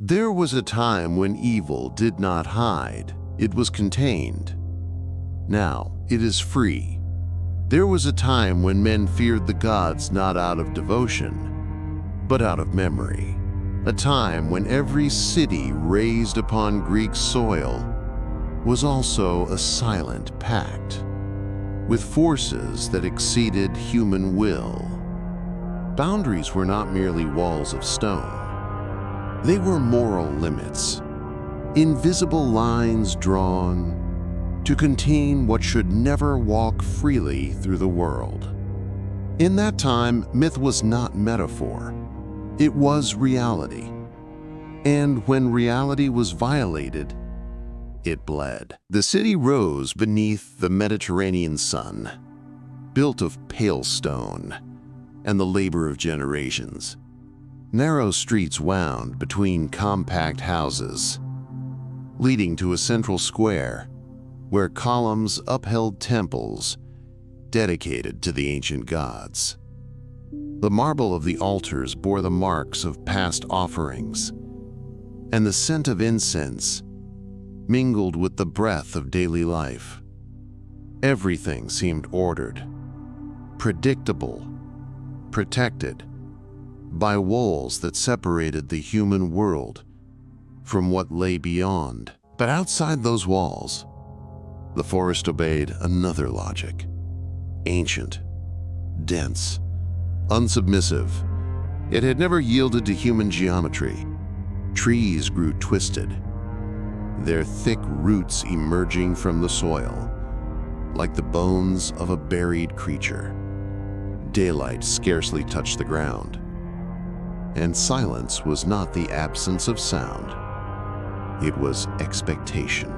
There was a time when evil did not hide, it was contained. Now it is free. There was a time when men feared the gods not out of devotion, but out of memory. A time when every city raised upon Greek soil was also a silent pact, with forces that exceeded human will. Boundaries were not merely walls of stone. They were moral limits, invisible lines drawn to contain what should never walk freely through the world. In that time, myth was not metaphor. It was reality. And when reality was violated, it bled. The city rose beneath the Mediterranean sun, built of pale stone and the labor of generations. Narrow streets wound between compact houses, leading to a central square where columns upheld temples dedicated to the ancient gods. The marble of the altars bore the marks of past offerings, and the scent of incense mingled with the breath of daily life. Everything seemed ordered, predictable, protected by walls that separated the human world from what lay beyond. But outside those walls, the forest obeyed another logic. Ancient, dense, unsubmissive, it had never yielded to human geometry. Trees grew twisted, their thick roots emerging from the soil, like the bones of a buried creature. Daylight scarcely touched the ground, and silence was not the absence of sound. It was expectation.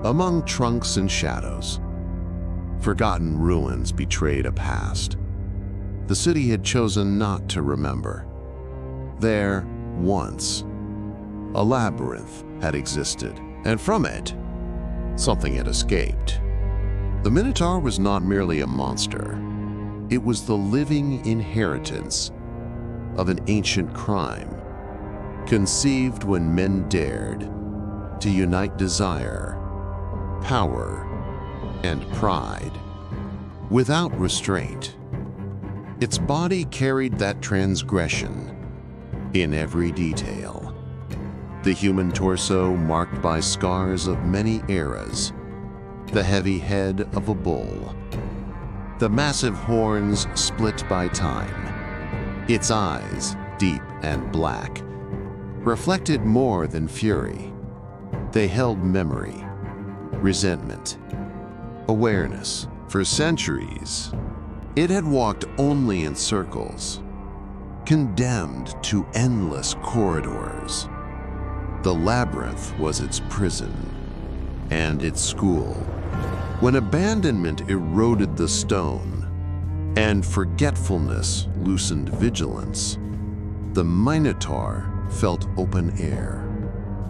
Among trunks and shadows, forgotten ruins betrayed a past the city had chosen not to remember. There, once, a labyrinth had existed, and from it, something had escaped. The Minotaur was not merely a monster. It was the living inheritance of an ancient crime, conceived when men dared to unite desire, power, and pride without restraint. Its body carried that transgression in every detail. The human torso marked by scars of many eras, the heavy head of a bull, the massive horns split by time. Its eyes, deep and black, reflected more than fury. They held memory, resentment, awareness. For centuries, it had walked only in circles, condemned to endless corridors. The labyrinth was its prison and its school. When abandonment eroded the stone and forgetfulness loosened vigilance, the Minotaur felt open air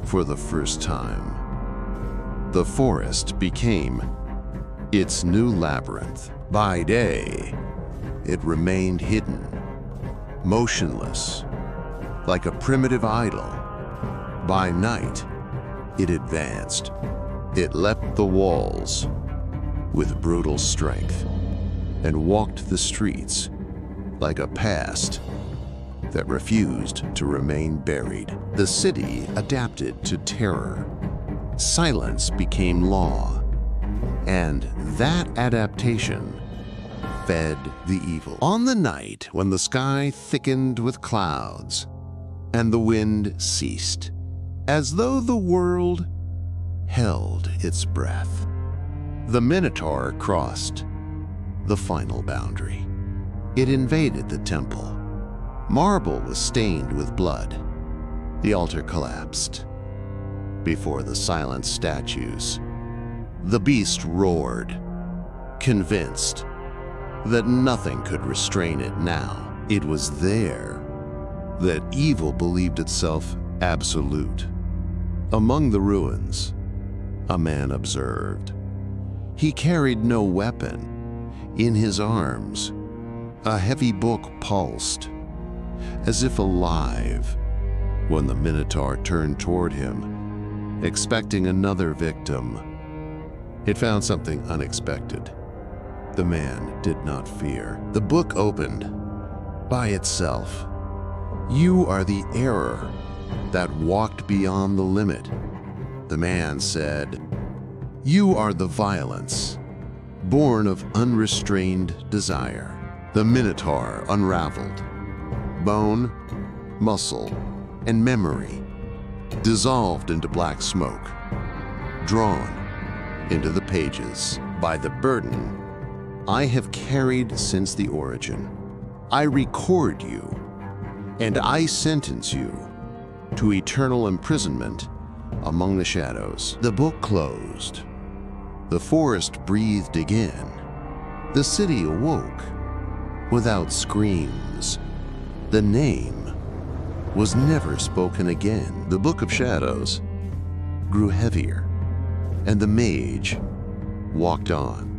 for the first time. The forest became its new labyrinth. By day, it remained hidden, motionless, like a primitive idol. By night, it advanced. It leapt the walls with brutal strength and walked the streets like a past that refused to remain buried. The city adapted to terror. Silence became law, and that adaptation fed the evil. On the night when the sky thickened with clouds and the wind ceased, as though the world held its breath, the Minotaur crossed the final boundary. It invaded the temple. Marble was stained with blood. The altar collapsed before the silent statues. The beast roared, convinced that nothing could restrain it now. It was there that evil believed itself absolute. Among the ruins, a man observed. He carried no weapon. In his arms, a heavy book pulsed, as if alive, when the Minotaur turned toward him, expecting another victim. It found something unexpected. The man did not fear. The book opened by itself. "You are the error that walked beyond the limit," the man said. "You are the violence, born of unrestrained desire." The Minotaur unraveled. Bone, muscle, and memory dissolved into black smoke, drawn into the pages by the burden I have carried since the origin. I record you, and I sentence you to eternal imprisonment among the shadows. The book closed. The forest breathed again. The city awoke without screams. The name was never spoken again. The Book of Shadows grew heavier, and the mage walked on.